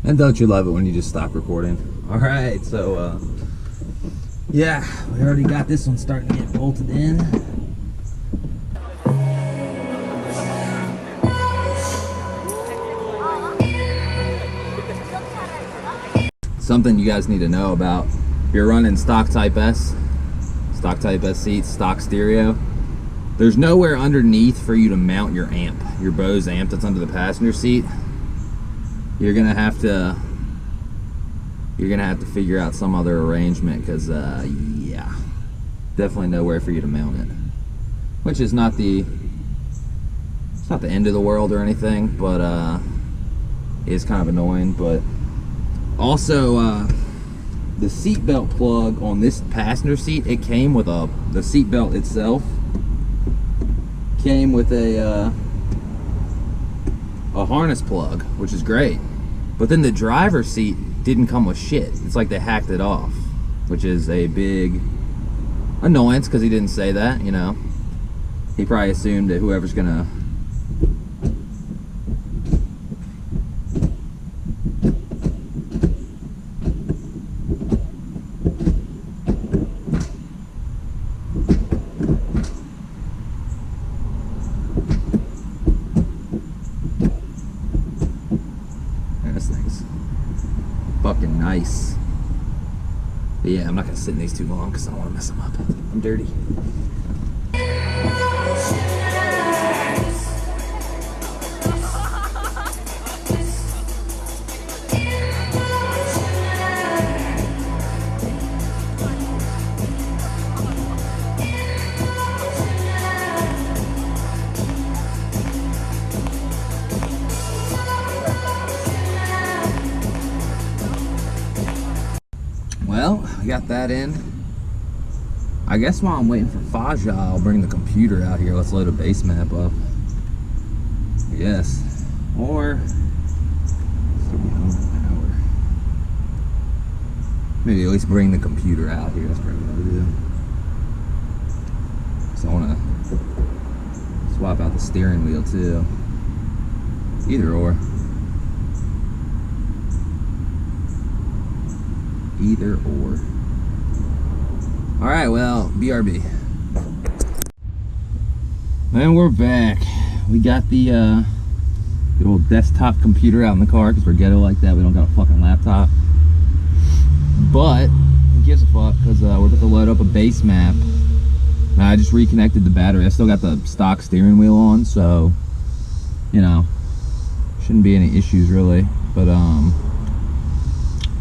And don't you love it when you just stop recording? All right, so yeah, we already got this one starting to get bolted in. Something you guys need to know about: if you're running stock Type S seats, stock stereo, there's nowhere underneath for you to mount your amp, your Bose amp that's under the passenger seat. You're gonna have to figure out some other arrangement, because yeah, definitely nowhere for you to mount it. Which is not the end of the world or anything, but it's kind of annoying. But also, the seatbelt plug on this passenger seat, it came with the seatbelt itself came with a harness plug, which is great. But then the driver's seat didn't come with shit. It's like they hacked it off, which is a big annoyance, because he didn't say that, you know. He probably assumed that whoever's gonna fucking nice. But yeah, I'm not gonna sit in these too long because I don't want to mess them up. I'm dirty. Well, I got that in. I guess while I'm waiting for Faja, I'll bring the computer out here. Let's load a base map up. Yes. Or still be home in an hour. Maybe at least bring the computer out here. That's probably what I'll do. So I want to swap out the steering wheel too. Either or. Either or. All right, well, BRB. And we're back. We got the good old desktop computer out in the car, because we're ghetto like that. We don't got a fucking laptop. But who gives a fuck? Because we're about to load up a base map. Now, I just reconnected the battery. I still got the stock steering wheel on, so you know, shouldn't be any issues really. But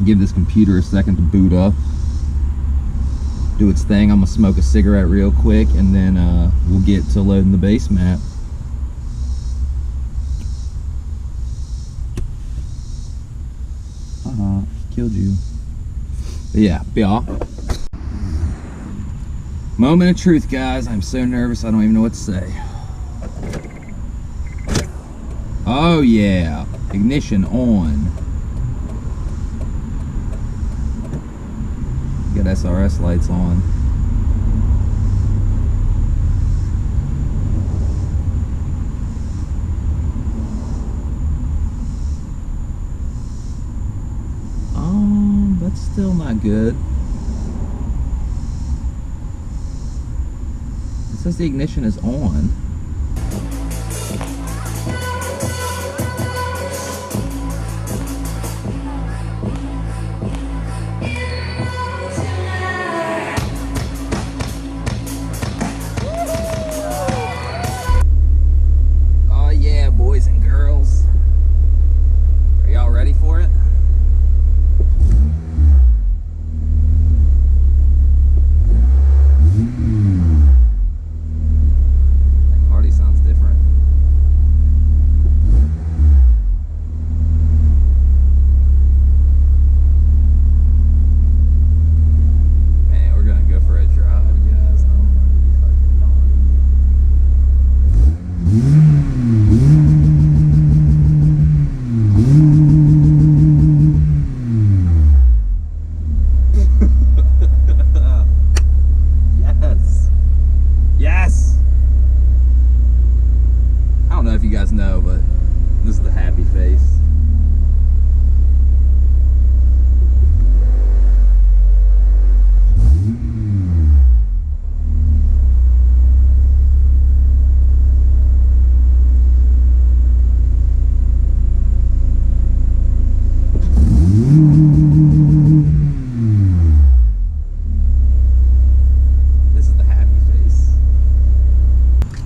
give this computer a second to boot up, do its thing. I'm gonna smoke a cigarette real quick, and then we'll get to loading the base map. Killed you. But yeah, be off. Moment of truth, guys. I'm so nervous I don't even know what to say. Oh yeah, ignition on. Got SRS lights on. That's still not good. It says the ignition is on. Boys and girls, are y'all ready for it?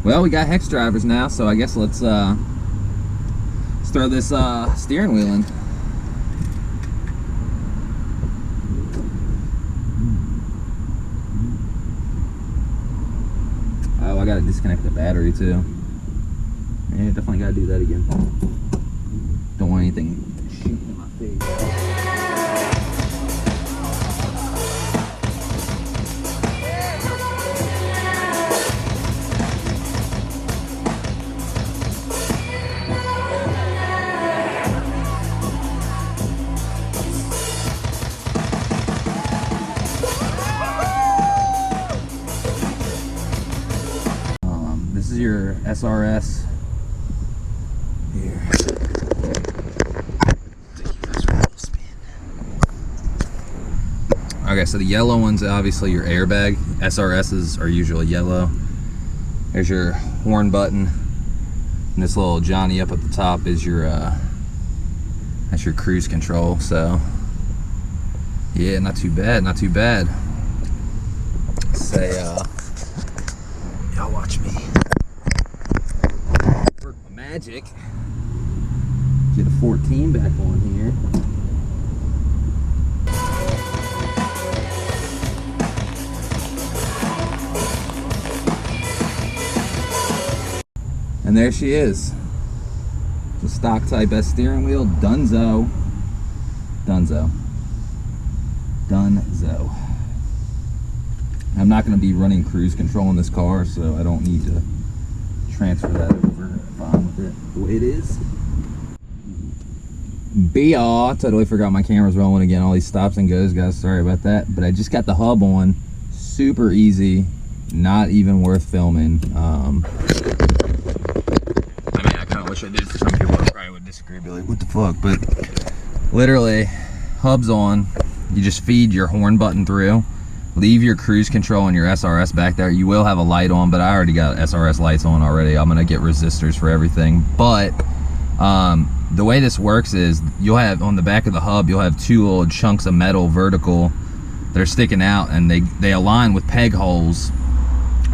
Well, we got hex drivers now, so I guess let's throw this steering wheel in. Oh, I gotta disconnect the battery too. Yeah, definitely gotta do that again. Don't want anything shooting in my face. This is your SRS. Here. Okay, so the yellow one's obviously your airbag. SRSs are usually yellow. There's your horn button. And this little Johnny up at the top is your that's your cruise control. So yeah, not too bad, not too bad. Say y'all watch me work my magic. Get a 14 back on here. And there she is. The stock type S steering wheel, Dunzo. Dunzo. Dunzo. I'm not going to be running cruise control in this car, so I don't need to transfer that over. I'm fine with it the way it is. Totally forgot my camera's rolling again. All these stops and goes, guys. Sorry about that. But I just got the hub on. Super easy. Not even worth filming. I mean, I kind of wish I did. Some people probably would disagree, be like, what the fuck? But literally, hub's on. You just feed your horn button through. Leave your cruise control and your SRS back there. You will have a light on, but I already got SRS lights on already. I'm gonna get resistors for everything. But the way this works is you'll have on the back of the hub, you'll have two little chunks of metal vertical that are sticking out, and they align with peg holes.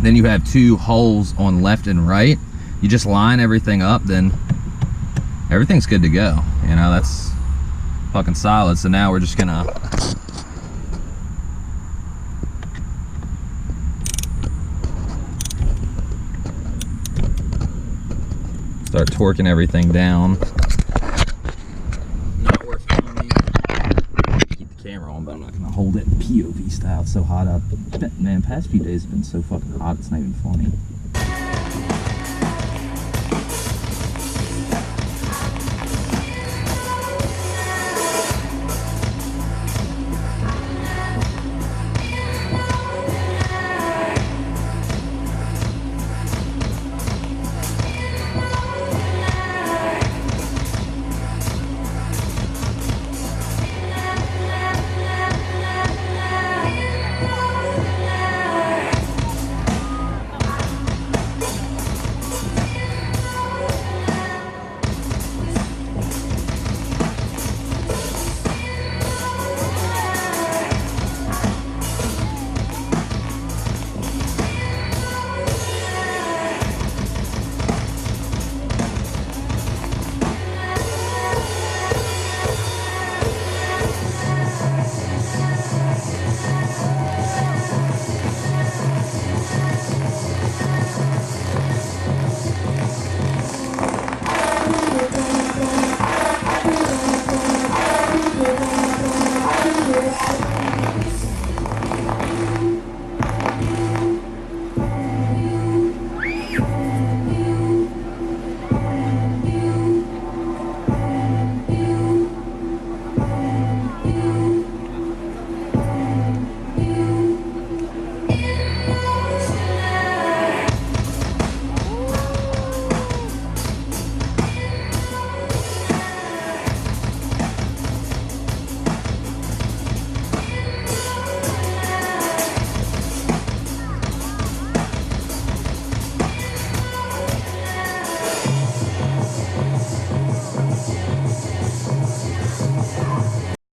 Then you have two holes on left and right. You just line everything up, then everything's good to go. You know, that's fucking solid. So now we're just gonna start torquing everything down. Not worth filming. Keep the camera on, but I'm not gonna hold it POV style. It's so hot out. Man, past few days have been so fucking hot, it's not even funny.